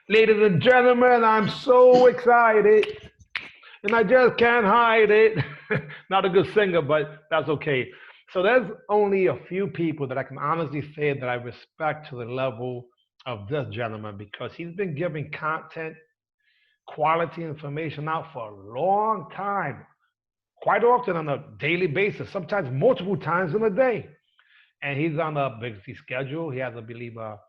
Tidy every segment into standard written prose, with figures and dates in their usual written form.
Ladies and gentlemen, I'm so excited and I just can't hide it. Not a good singer, but that's okay. So there's only a few people that I can honestly say that I respect to the level of this gentleman because he's been giving content, quality information out for a long time, quite often on a daily basis, sometimes multiple times in a day. And he's on a busy schedule. He has, I believe, a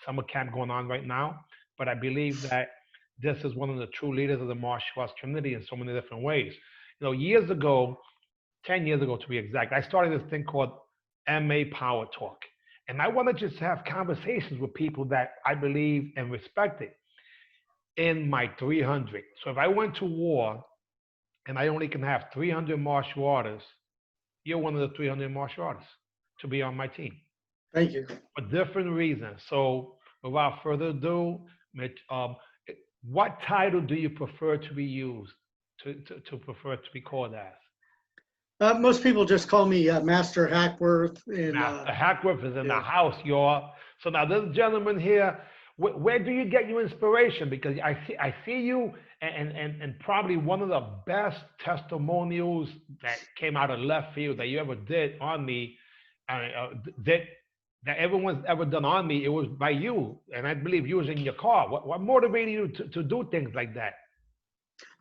summer camp going on right now. But I believe that this is one of the true leaders of the martial arts community in so many different ways. Years ago, 10 years ago to be exact, I started this thing called MA Power Talk. And I want to just have conversations with people that I believe and respected in my 300. So if I went to war and I only can have 300 martial artists, you're one of the 300 martial artists to be on my team Thank you. for different reasons. So, without further ado, Mitch, what title do you prefer to be used to prefer to be called as? Most people just call me Master Hackworth, and Master Hackworth is in the yeah. house, y'all. So now this gentleman here, where do you get your inspiration? Because I see you, and probably one of the best testimonials that came out of left field that you ever did on me, that everyone's ever done on me, it was by you, and I believe you was in your car. What motivated you to do things like that?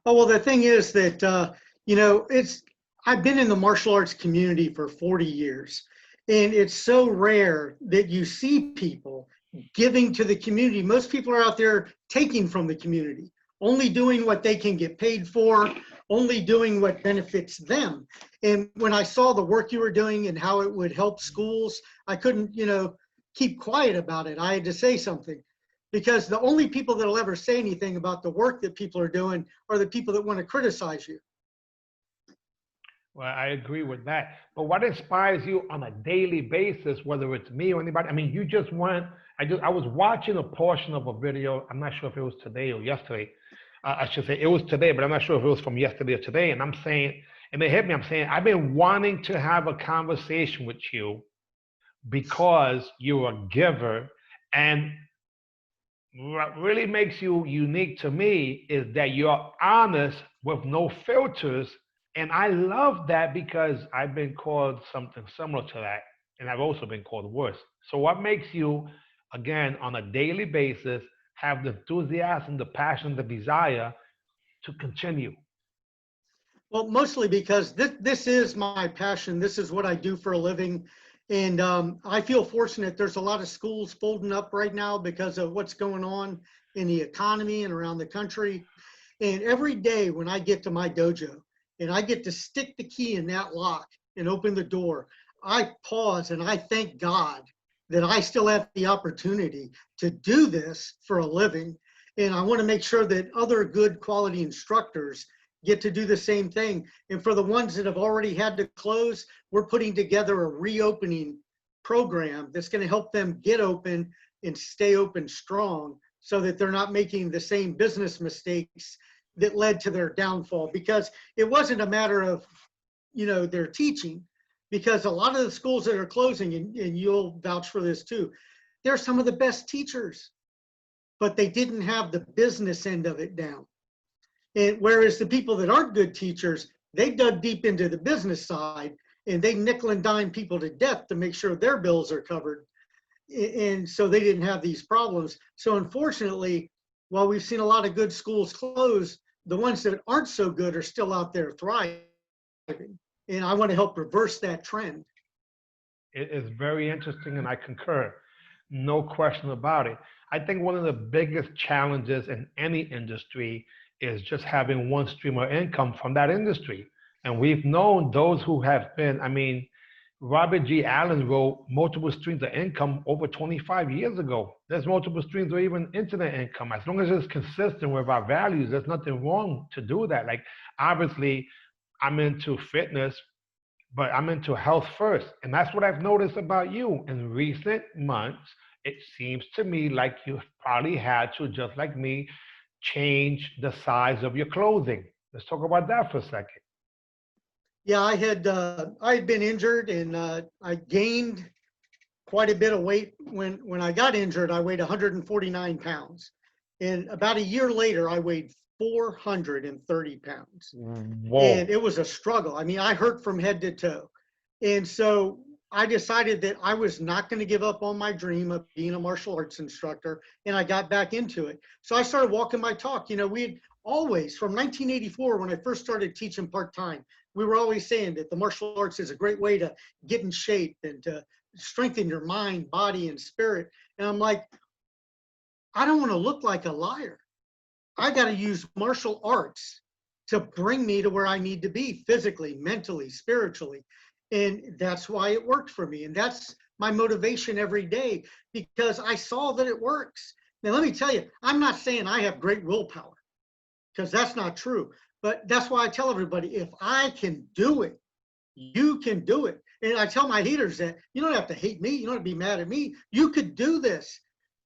Oh well, the thing is that it's I've been in the martial arts community for 40 years, and it's so rare that you see people giving to the community. Most people are out there taking from the community, only doing what they can get paid for, only doing what benefits them. And when I saw the work you were doing and how it would help schools, I couldn't, keep quiet about it. I had to say something because the only people that'll ever say anything about the work that people are doing are the people that want to criticize you. Well, I agree with that. But what inspires you on a daily basis, whether it's me or anybody? I mean, you just went. I was watching a portion of a video. I'm not sure if it was today or yesterday. I should say it was today, but I'm not sure if it was from yesterday or today. And I'm saying, and it hit me. I'm saying I've been wanting to have a conversation with you because you're a giver, and what really makes you unique to me is that you're honest with no filters. And I love that because I've been called something similar to that. And I've also been called worse. So, what makes you, again, on a daily basis, have the enthusiasm, the passion, the desire to continue? Well, mostly because this is my passion. This is what I do for a living. And I feel fortunate. There's a lot of schools folding up right now because of what's going on in the economy and around the country. And every day when I get to my dojo and I get to stick the key in that lock and open the door, I pause and I thank God that I still have the opportunity to do this for a living. And I want to make sure that other good quality instructors get to do the same thing. And for the ones that have already had to close, we're putting together a reopening program that's going to help them get open and stay open strong so that they're not making the same business mistakes that led to their downfall. Because it wasn't a matter of, their teaching, because a lot of the schools that are closing, and you'll vouch for this too, they're some of the best teachers, but they didn't have the business end of it down. And whereas the people that aren't good teachers, they dug deep into the business side and they nickel and dime people to death to make sure their bills are covered. And so they didn't have these problems. So unfortunately, while we've seen a lot of good schools close, the ones that aren't so good are still out there thriving. And I want to help reverse that trend. It is very interesting, and I concur. No question about it. I think one of the biggest challenges in any industry is just having one stream of income from that industry. And we've known those who have been, I mean, Robert G. Allen wrote multiple streams of income over 25 years ago. There's multiple streams or even internet income. As long as it's consistent with our values, there's nothing wrong to do that. Like, obviously, I'm into fitness, but I'm into health first. And that's what I've noticed about you in recent months. It seems to me like you probably had to, just like me, change the size of your clothing. Let's talk about that for a second. Yeah, I had been injured and I gained quite a bit of weight. When I got injured, I weighed 149 pounds. And about a year later, I weighed 430 pounds. Whoa. And it was a struggle. I mean, I hurt from head to toe. And so I decided that I was not going to give up on my dream of being a martial arts instructor. And I got back into it. So I started walking my talk. You know, we had always, from 1984, when I first started teaching part-time, we were always saying that the martial arts is a great way to get in shape and to strengthen your mind, body, and spirit. And I'm like, I don't want to look like a liar. I got to use martial arts to bring me to where I need to be physically, mentally, spiritually. And that's why it worked for me. And that's my motivation every day, because I saw that it works. Now, let me tell you, I'm not saying I have great willpower, because that's not true. But that's why I tell everybody, if I can do it, you can do it. And I tell my haters that you don't have to hate me. You don't have to be mad at me. You could do this.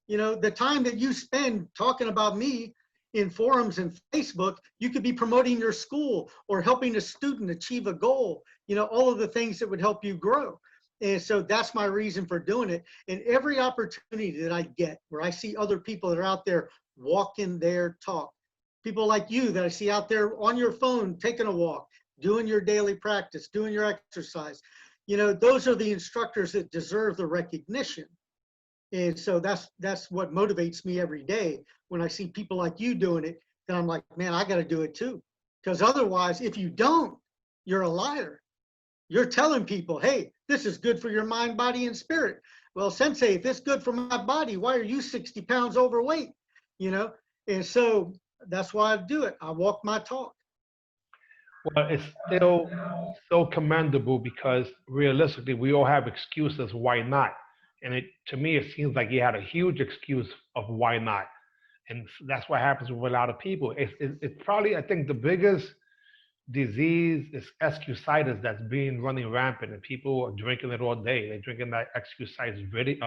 You know, the time that you spend talking about me in forums and Facebook, you could be promoting your school or helping a student achieve a goal, you know, all of the things that would help you grow. And so that's my reason for doing it. And every opportunity that I get where I see other people that are out there walking their talk, people like you that I see out there on your phone, taking a walk, doing your daily practice, doing your exercise, you know, those are the instructors that deserve the recognition. And so that's what motivates me every day when I see people like you doing it. Then I'm like, man, I got to do it too. Because otherwise, if you don't, you're a liar. You're telling people, hey, this is good for your mind, body, and spirit. Well, sensei, if it's good for my body, why are you 60 pounds overweight? You know, and so that's why I do it. I walk my talk. Well, it's still so commendable because realistically, we all have excuses why not. And to me, it seems like you had a huge excuse of why not. And that's what happens with a lot of people. It's probably, I think, the biggest disease is excusitis that's being running rampant, and people are drinking it all day. They're drinking that excusitis, really,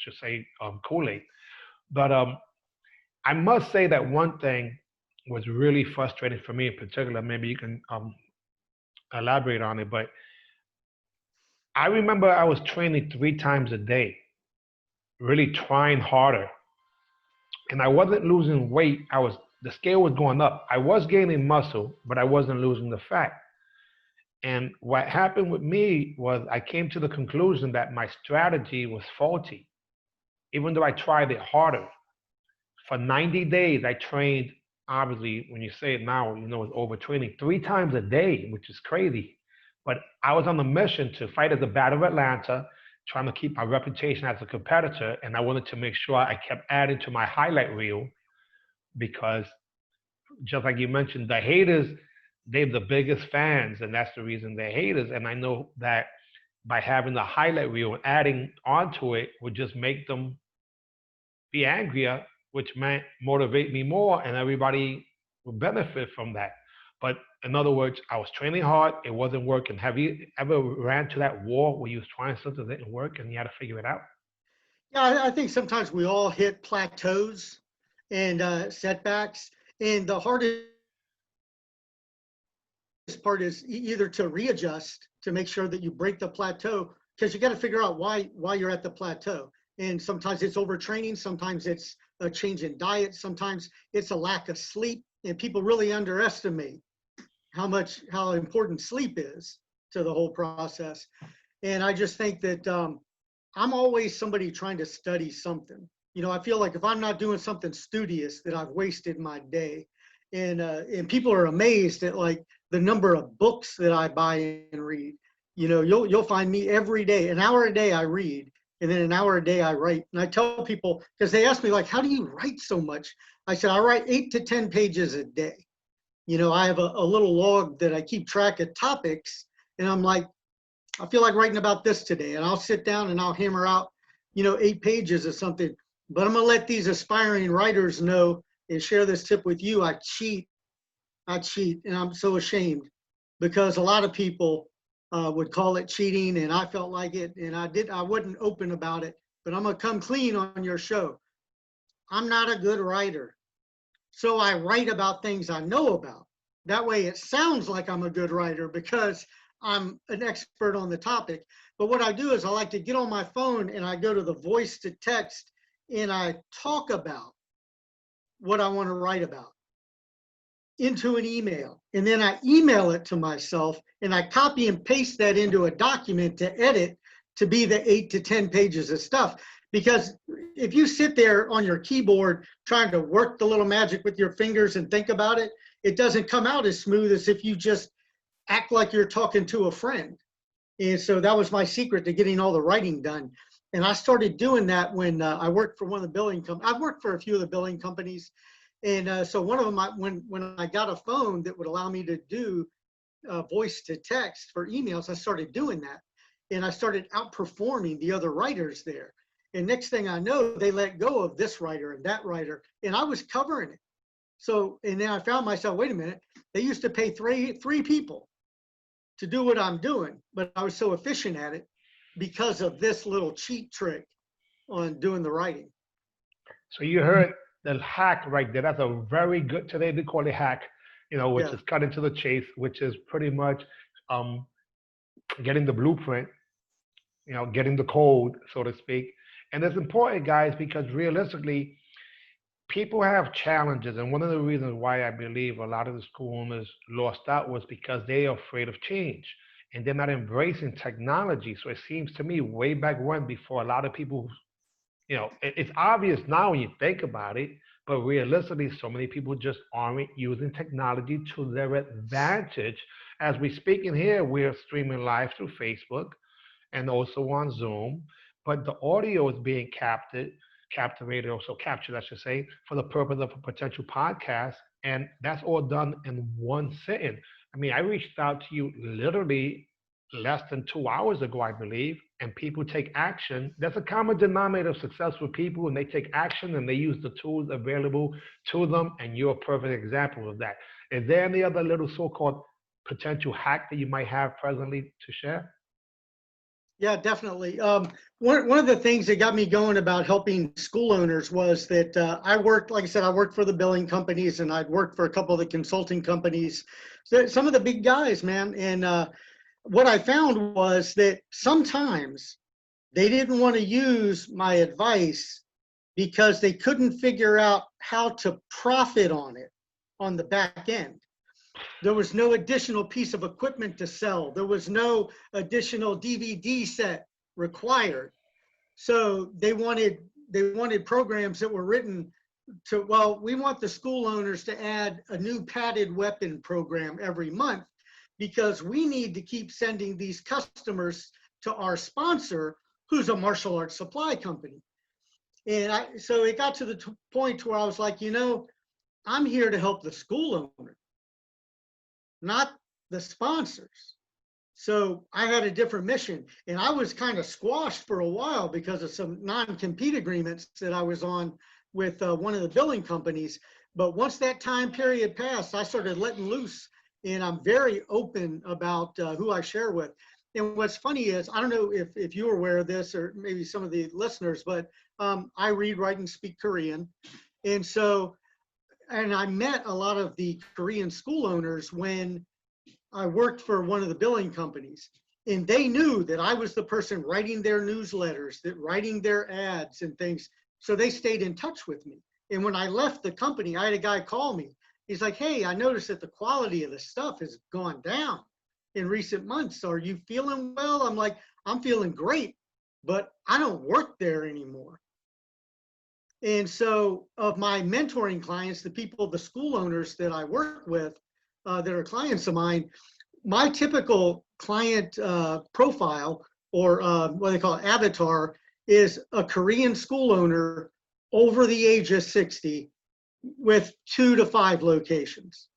should say, Kool-Aid. But I must say that one thing was really frustrating for me in particular. Maybe you can elaborate on it, but I remember I was training 3 times a day, really trying harder, and I wasn't losing weight. The scale was going up. I was gaining muscle, but I wasn't losing the fat. And what happened with me was I came to the conclusion that my strategy was faulty, even though I tried it harder. For 90 days, I trained, obviously, when you say it now, you know, it's overtraining 3 times a day, which is crazy. But I was on a mission to fight at the Battle of Atlanta, trying to keep my reputation as a competitor. And I wanted to make sure I kept adding to my highlight reel because, just like you mentioned, the haters, they're the biggest fans, and that's the reason they're haters. And I know that by having the highlight reel and adding onto it would just make them be angrier, which might motivate me more, and everybody would benefit from that. But in other words, I was training hard, it wasn't working. Have you ever ran to that wall where you was trying something that didn't work and you had to figure it out? Yeah, I think sometimes we all hit plateaus and setbacks. And the hardest part is either to readjust to make sure that you break the plateau, because you got to figure out why you're at the plateau. And sometimes it's overtraining, sometimes it's a change in diet, sometimes it's a lack of sleep. And people really underestimate how important sleep is to the whole process. And I just think that I'm always somebody trying to study something. You know, I feel like if I'm not doing something studious, that I've wasted my day. And people are amazed at like the number of books that I buy and read. You know, you'll find me every day, an hour a day I read, and then an hour a day I write. And I tell people, because they ask me like, how do you write so much? I said, I write 8 to 10 pages a day. You know, I have a little log that I keep track of topics, and I'm like, I feel like writing about this today, and I'll sit down and I'll hammer out, you know, 8 pages of something. But I'm gonna let these aspiring writers know and share this tip with you. I cheat, and I'm so ashamed because a lot of people would call it cheating, and I felt like it, and I wasn't open about it. But I'm gonna come clean on your show. I'm not a good writer, so I write about things I know about. That way, it sounds like I'm a good writer because I'm an expert on the topic. But what I do is I like to get on my phone and I go to the voice to text and I talk about what I want to write about into an email. And then I email it to myself and I copy and paste that into a document to edit to be the 8 to 10 pages of stuff. Because if you sit there on your keyboard trying to work the little magic with your fingers and think about it, it doesn't come out as smooth as if you just act like you're talking to a friend. And so that was my secret to getting all the writing done. And I started doing that when I worked for one of the billing companies. I've worked for a few of the billing companies. And so one of them, when I got a phone that would allow me to do voice to text for emails, I started doing that. And I started outperforming the other writers there. And next thing I know, they let go of this writer and that writer, and I was covering it. So, and then I found myself, wait a minute, they used to pay three people to do what I'm doing, but I was so efficient at it because of this little cheat trick on doing the writing. So you heard the hack right there. That's a very good, today they call it hack, which Yeah, is cut into the chase, which is pretty much um, getting the blueprint, getting the code, so to speak. And it's important, guys, because realistically, people have challenges. And one of the reasons why I believe a lot of the school owners lost out was because they are afraid of change and they're not embracing technology. So it seems to me way back when, before a lot of people, it's obvious now when you think about it, but realistically, so many people just aren't using technology to their advantage. As we speak in here, we're streaming live through Facebook and also on Zoom, but the audio is being captivated, also captured, I should say, for the purpose of a potential podcast. And that's all done in one sitting. I mean, I reached out to you literally less than 2 hours ago, I believe, and people take action. There's a common denominator of successful people, and they take action and they use the tools available to them. And you're a perfect example of that. Is there any other little so-called potential hack that you might have presently to share? yeah, definitely. One of the things that got me going about helping school owners was that I worked, like I said, I worked for the billing companies and I'd worked for a couple of the consulting companies, so some of the big guys, man. And what I found was that sometimes they didn't want to use my advice because they couldn't figure out how to profit on it on the back end. There was no additional piece of equipment to sell. There was no additional DVD set required. So they wanted programs that were written to, well, we want the school owners to add a new padded weapon program every month because we need to keep sending these customers to our sponsor, who's a martial arts supply company. And so it got to the point where I was like, I'm here to help the school owner, not the sponsors. So I had a different mission, and I was kind of squashed for a while because of some non-compete agreements that I was on with one of the billing companies. But once that time period passed, I started letting loose, and I'm very open about who I share with. And what's funny is, I don't know if you're aware of this, or maybe some of the listeners, but I read, write, and speak Korean. And so, and I met a lot of the Korean school owners when I worked for one of the billing companies, and they knew that I was the person writing their newsletters, that writing their ads and things. So they stayed in touch with me. And when I left the company, I had a guy call me. He's like, hey, I noticed that the quality of the stuff has gone down in recent months. Are you feeling well? I'm like, I'm feeling great, but I don't work there anymore. And so of my mentoring clients, the people, the school owners that I work with, that are clients of mine, my typical client profile, or what they call avatar, is a Korean school owner over the age of 60 with 2 to 5 locations.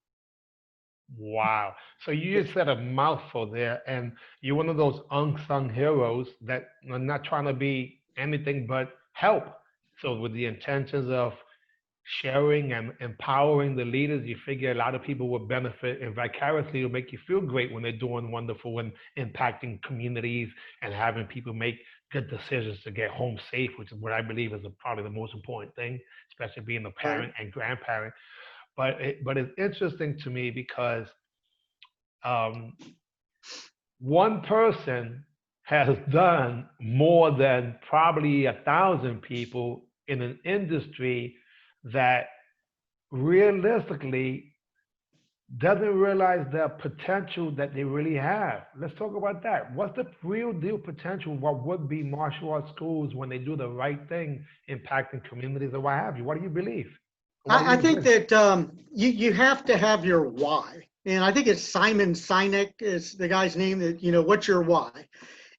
Wow. So you just said a mouthful there, and you're one of those unsung heroes that are not trying to be anything but help. So with the intentions of sharing and empowering the leaders, you figure a lot of people will benefit, and vicariously it'll make you feel great when they're doing wonderful and impacting communities and having people make good decisions to get home safe, which is what I believe is probably the most important thing, especially being a Right. parent and grandparent. But it's interesting to me because um, one person has done more than probably 1,000 people in an industry that realistically doesn't realize the potential that they really have. Let's talk about that. What's the real deal potential of what would be martial arts schools when they do the right thing, impacting communities or what have you? What do you believe? What do I you think believe? that you have to have your why. And I think it's Simon Sinek is the guy's name that, what's your why?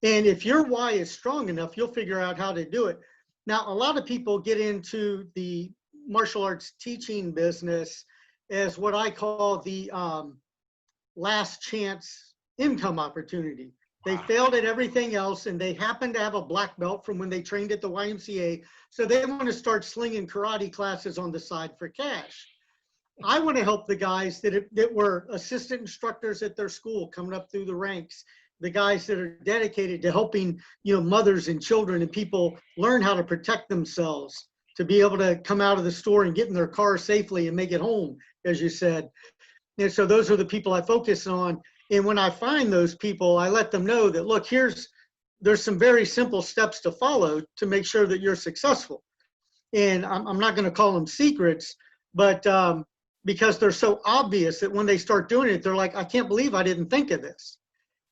And if your why is strong enough, you'll figure out how to do it. Now, a lot of people get into the martial arts teaching business as what I call the last chance income opportunity. They Wow. failed at everything else and they happen to have a black belt from when they trained at the YMCA. So they want to start slinging karate classes on the side for cash. I want to help the guys that were assistant instructors at their school coming up through the ranks, the guys that are dedicated to helping, mothers and children and people learn how to protect themselves, to be able to come out of the store and get in their car safely and make it home, as you said. And so those are the people I focus on. And when I find those people, I let them know that, look, there's some very simple steps to follow to make sure that you're successful. And I'm not going to call them secrets, but because they're so obvious that when they start doing it, they're like, I can't believe I didn't think of this.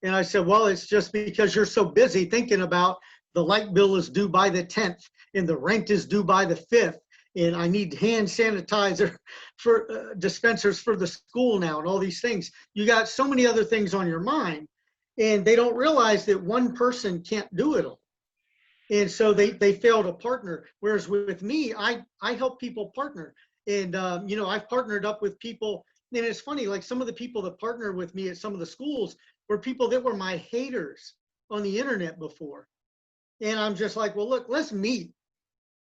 And I said, well, it's just because you're so busy thinking about the light bill is due by the 10th and the rent is due by the 5th. And I need hand sanitizer for dispensers for the school now and all these things. You got so many other things on your mind, and they don't realize that one person can't do it all. And so they fail to partner. Whereas with me, I help people partner. And, I've partnered up with people. And it's funny, like some of the people that partner with me at some of the schools were people that were my haters on the internet before. And I'm just like, well, look, let's meet.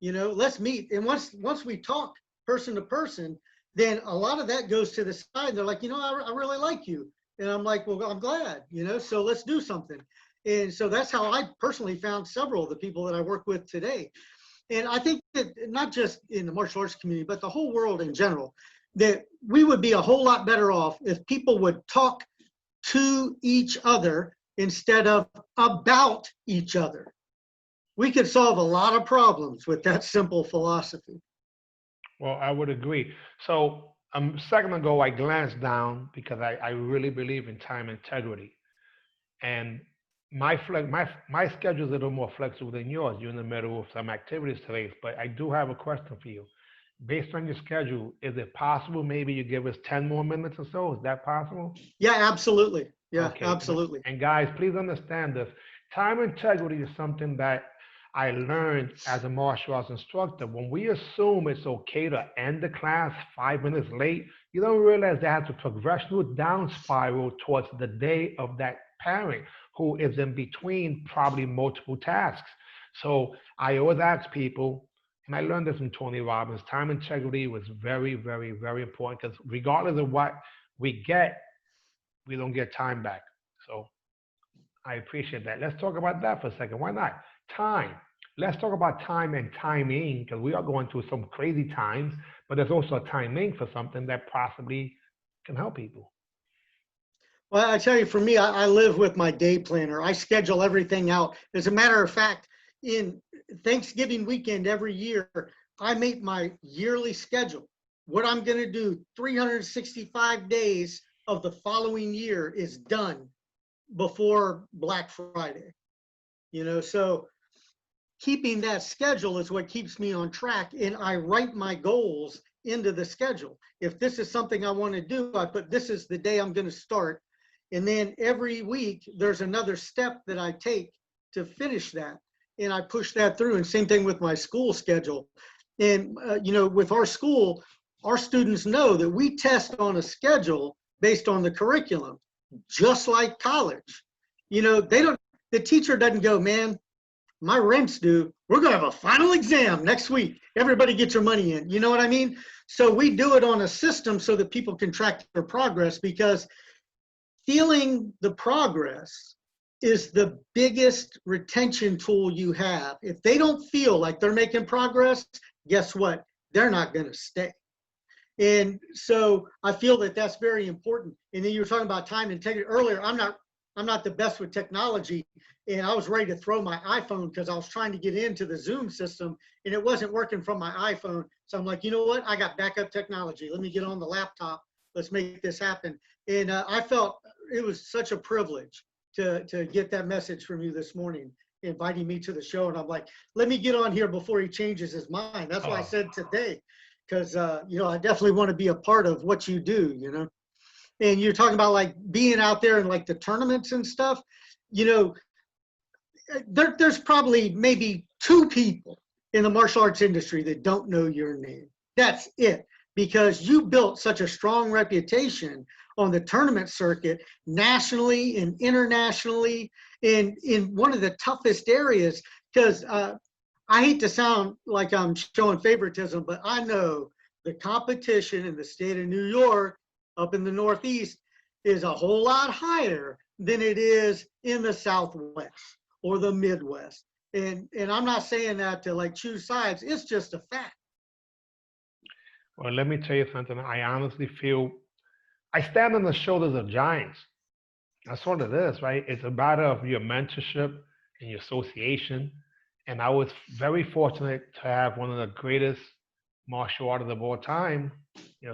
Let's meet. And once we talk person to person, then a lot of that goes to the side. They're like, I really like you. And I'm like, well, I'm glad, so let's do something. And so that's how I personally found several of the people that I work with today. And I think that not just in the martial arts community, but the whole world in general, that we would be a whole lot better off if people would talk to each other instead of about each other. We could solve a lot of problems with that simple philosophy. Well, I would agree. So a second ago, I glanced down because I really believe in time integrity. And my schedule is a little more flexible than yours. You're in the middle of some activities today, but I do have a question for you. Based on your schedule, is it possible maybe you give us 10 more minutes or so? Is that possible? Yeah, absolutely. Yeah, Okay. absolutely. And guys, please understand this. Time integrity is something that I learned as a martial arts instructor. When we assume it's okay to end the class 5 minutes late, you don't realize that has a progressional down spiral towards the day of that parent who is in between probably multiple tasks. So I always ask people, and I learned this from Tony Robbins, time integrity was very, very, very important because regardless of what we get, we don't get time back. So I appreciate that. Let's talk about that for a second. Why not? Time. Let's talk about time and timing because we are going through some crazy times, but there's also a timing for something that possibly can help people. Well, I tell you, for me, I live with my day planner. I schedule everything out. As a matter of fact, in Thanksgiving weekend every year, I make my yearly schedule. What I'm going to do 365 days of the following year is done before Black Friday. So keeping that schedule is what keeps me on track, and I write my goals into the schedule. If this is something I want to do, I put this is the day I'm going to start. And then every week there's another step that I take to finish that. And I push that through. And same thing with my school schedule. And, with our school, our students know that we test on a schedule based on the curriculum, just like college. The teacher doesn't go, man, my rent's due. We're going to have a final exam next week. Everybody get your money in. You know what I mean? So we do it on a system so that people can track their progress, because feeling the progress is the biggest retention tool you have. If they don't feel like they're making progress, guess what? They're not going to stay. And so I feel that that's very important. And then you were talking about time integrity earlier. I'm I'm not the best with technology. And I was ready to throw my iPhone because I was trying to get into the Zoom system and it wasn't working from my iPhone. So I'm like, you know what? I got backup technology. Let me get on the laptop. Let's make this happen. And I felt it was such a privilege to get that message from you this morning, inviting me to the show. And I'm like, let me get on here before he changes his mind. That's why I said today, because, I definitely want to be a part of what you do. And you're talking about like being out there and like the tournaments and stuff, there's probably maybe 2 people in the martial arts industry that don't know your name. That's it, because you built such a strong reputation on the tournament circuit, nationally and internationally, in one of the toughest areas. Because I hate to sound like I'm showing favoritism, but I know the competition in the state of New York, up in the Northeast, is a whole lot higher than it is in the Southwest or the Midwest. And I'm not saying that to like choose sides. It's just a fact. Well, let me tell you something. I honestly feel I stand on the shoulders of giants. That's what it is, right? It's a matter of your mentorship and your association. And I was very fortunate to have one of the greatest martial artists of all time,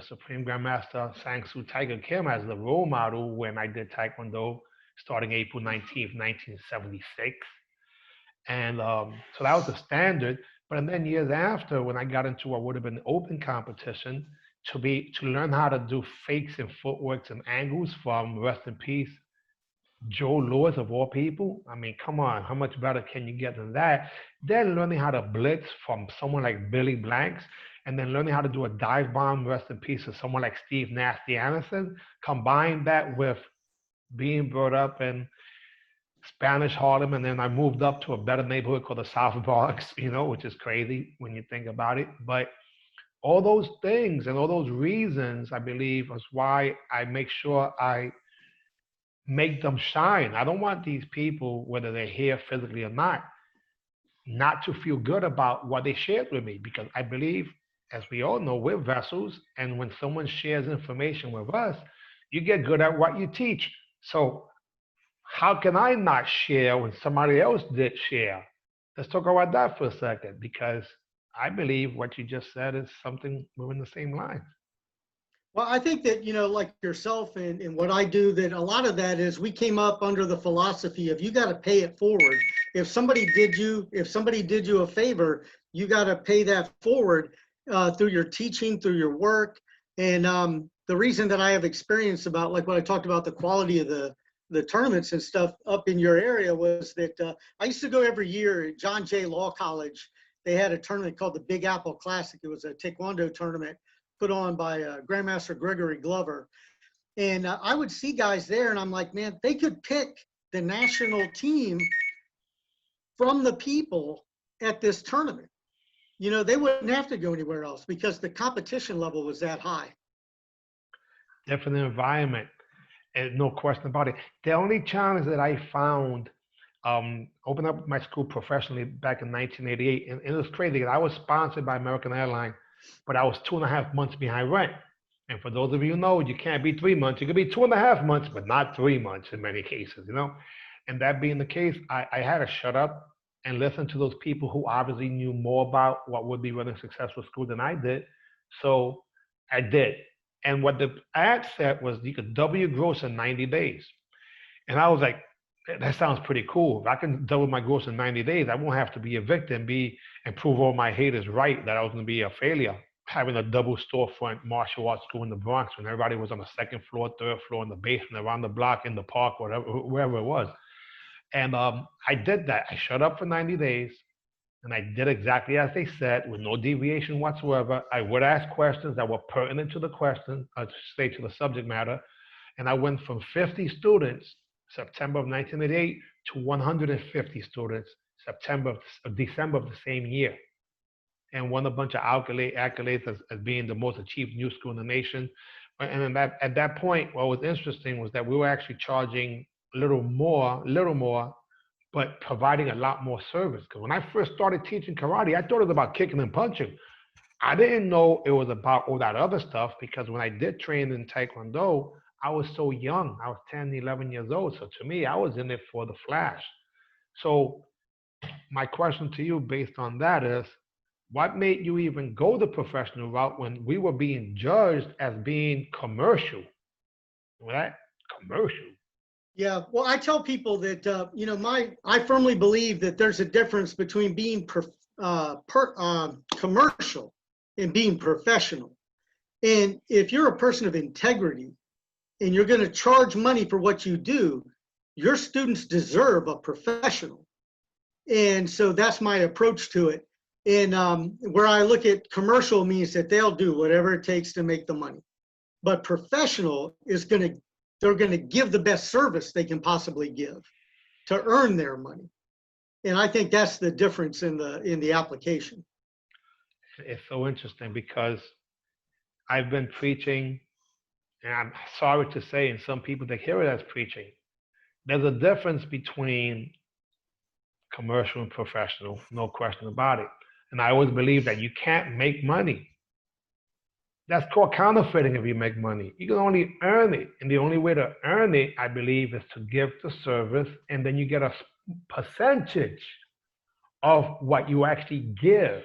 Supreme Grandmaster Sang Soo Tiger Kim, as the role model when I did Taekwondo starting April 19th, 1976. And so that was the standard. But then years after, when I got into what would have been open competition, to learn how to do fakes and footworks and angles from, rest in peace, Joe Lewis of all people. I mean, come on, how much better can you get than that? Then learning how to blitz from someone like Billy Blanks, and then learning how to do a dive bomb, rest in peace, of someone like Steve Nasty Anderson. Combine that with being brought up in Spanish Harlem, and then I moved up to a better neighborhood called the South Bronx, which is crazy when you think about it. But all those things and all those reasons, I believe, is why I make sure I make them shine. I don't want these people, whether they're here physically or not to feel good about what they shared with me, because I believe, as we all know, we're vessels. And when someone shares information with us, you get good at what you teach. So how can I not share when somebody else did share? Let's talk about that for a second, because I believe what you just said is something within the same line. Well, I think that, like yourself and what I do, that a lot of that is we came up under the philosophy of you got to pay it forward. If somebody did you a favor, you got to pay that forward through your teaching, through your work. And the reason that I have experience about, like what I talked about, the quality of the tournaments and stuff up in your area, was that I used to go every year at John Jay Law College. They had a tournament called the Big Apple Classic. It was a Taekwondo tournament put on by Grandmaster Gregory Glover. And I would see guys there and I'm like, man, they could pick the national team from the people at this tournament. They wouldn't have to go anywhere else because the competition level was that high. Different environment, and no question about it. The only challenge that I found opened up my school professionally back in 1988, and it was crazy because I was sponsored by American Airlines, but I was 2.5 months behind rent. And for those of you who know, you can't be 3 months. You could be 2.5 months, but not 3 months in many cases, And that being the case, I had to shut up and listen to those people who obviously knew more about what would be running a successful school than I did. So I did. And what the ad said was you could double your gross in 90 days. And I was like, that sounds pretty cool. If I can double my gross in 90 days, I won't have to be a victim, and prove all my haters right that I was going to be a failure. Having a double storefront martial arts school in the Bronx when everybody was on the second floor, third floor, in the basement, around the block, in the park, whatever, wherever it was. And I did that. I shut up for 90 days, and I did exactly as they said, with no deviation whatsoever. I would ask questions that were pertinent to the question, to the subject matter. And I went from 50 students, September of 1988, to 150 students, December of the same year, and won a bunch of accolades as being the most achieved new school in the nation. And at that point, what was interesting was that we were actually charging a little more, but providing a lot more service. Because when I first started teaching karate, I thought it was about kicking and punching. I didn't know it was about all that other stuff, because when I did train in Taekwondo, I was so young. I was 10, 11 years old. So to me, I was in it for the flash. So my question to you based on that is, what made you even go the professional route when we were being judged as being commercial? Right? Commercial. Yeah, well, I tell people that I firmly believe that there's a difference between being commercial and being professional. And if you're a person of integrity and you're going to charge money for what you do, your students deserve a professional. And so that's my approach to it. And where I look at commercial means that they'll do whatever it takes to make the money. But professional is they're going to give the best service they can possibly give to earn their money. And I think that's the difference in the application. It's so interesting because I've been preaching, and I'm sorry to say, and some people that hear it as preaching, there's a difference between commercial and professional, no question about it. And I always believe that you can't make money. That's called counterfeiting if you make money. You can only earn it. And the only way to earn it, I believe, is to give the service, and then you get a percentage of what you actually give,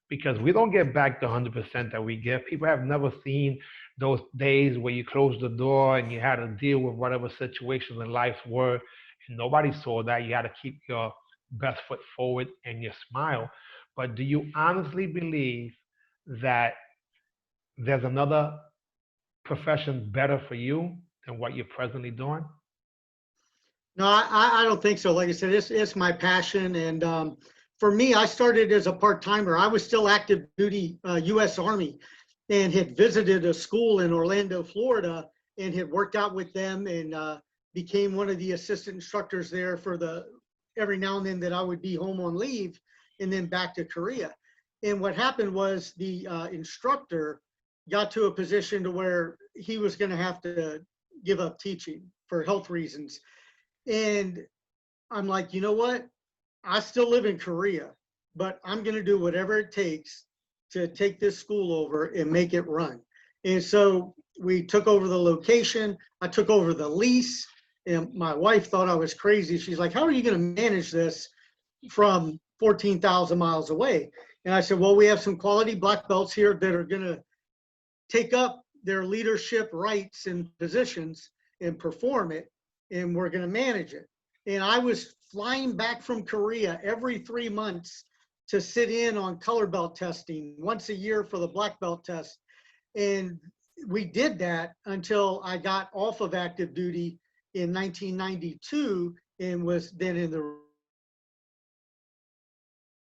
because we don't get back the 100% that we give. People have never seen those days where you closed the door and you had to deal with whatever situations in life were, and nobody saw that. You had to keep your best foot forward and your smile. But do you honestly believe that there's another profession better for you than what you're presently doing? No, I don't think so. Like I said, it's my passion. And for me, I started as a part-timer. I was still active duty U.S. Army and had visited a school in Orlando, Florida, and had worked out with them and became one of the assistant instructors there for every now and then that I would be home on leave and then back to Korea. And what happened was the instructor got to a position to where he was going to have to give up teaching for health reasons. And I'm like, you know what? I still live in Korea, but I'm going to do whatever it takes to take this school over and make it run. And so we took over the location. I took over the lease. And my wife thought I was crazy. She's like, how are you going to manage this from 14,000 miles away? And I said, well, we have some quality black belts here that are going to take up their leadership rights and positions and perform it, and we're going to manage it. And I was flying back from Korea every 3 months to sit in on color belt testing once a year for the black belt test. And we did that until I got off of active duty in 1992 and was then in the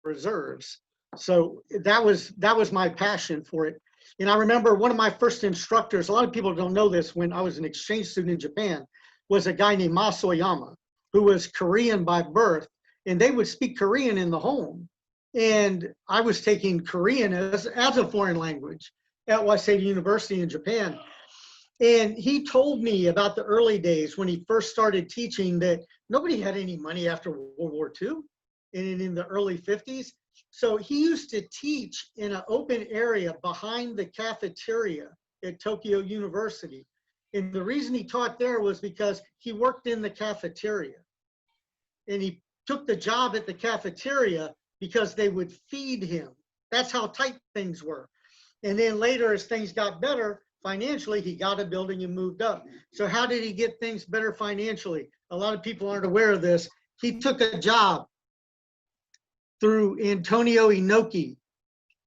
reserves. So that was my passion for it. And I remember one of my first instructors, a lot of people don't know this, when I was an exchange student in Japan, was a guy named Masoyama, who was Korean by birth, and they would speak Korean in the home. And I was taking Korean as a foreign language at Waseda University in Japan. And he told me about the early days when he first started teaching that nobody had any money after World War II and in the early 50s. So he used to teach in an open area behind the cafeteria at Tokyo University. And the reason he taught there was because he worked in the cafeteria. And he took the job at the cafeteria because they would feed him. That's how tight things were. And then later, as things got better financially, he got a building and moved up. So how did he get things better financially? A lot of people aren't aware of this. He took a job through Antonio Inoki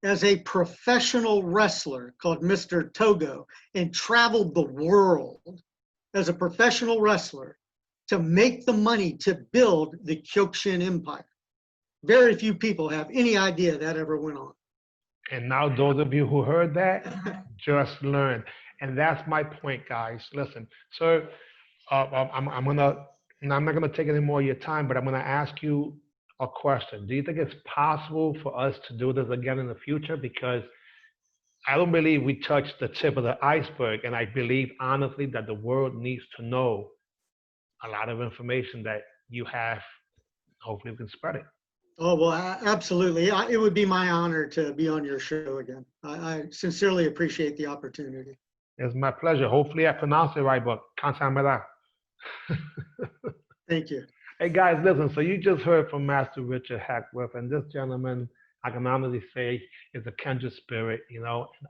as a professional wrestler called Mr. Togo, and traveled the world as a professional wrestler to make the money to build the Kyokushin Empire. Very few people have any idea that ever went on. And now those of you who heard that just learned. And that's my point, guys. Listen, so I'm not gonna take any more of your time, but I'm gonna ask you a question. Do you think it's possible for us to do this again in the future? Because I don't believe we touched the tip of the iceberg, and I believe honestly that the world needs to know a lot of information that you have. Hopefully, we can spread it. Oh, well, absolutely. It would be my honor to be on your show again. I sincerely appreciate the opportunity. It's my pleasure. Hopefully I pronounced it right, but can't say that. Thank you. Hey guys, listen. So you just heard from Master Richard Hackworth, and this gentleman, I can honestly say, is a kindred spirit.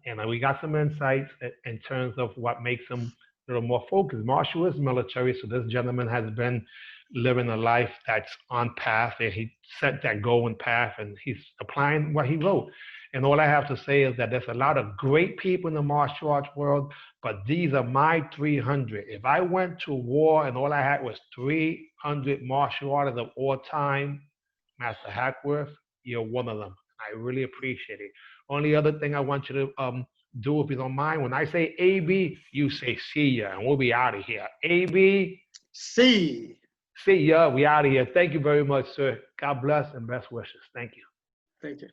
And we got some insights in terms of what makes him a little more focused. Marshall is military, so this gentleman has been living a life that's on path, and he set that goal and path, and he's applying what he wrote. And all I have to say is that there's a lot of great people in the martial arts world, but these are my 300. If I went to war and all I had was 300 martial artists of all time, Master Hackworth, you're one of them. I really appreciate it. Only other thing I want you to do, if you don't mind, when I say AB, you say see ya, and we'll be out of here. AB, See. see ya, we out of here. Thank you very much, sir. God bless and best wishes. Thank you. Thank you.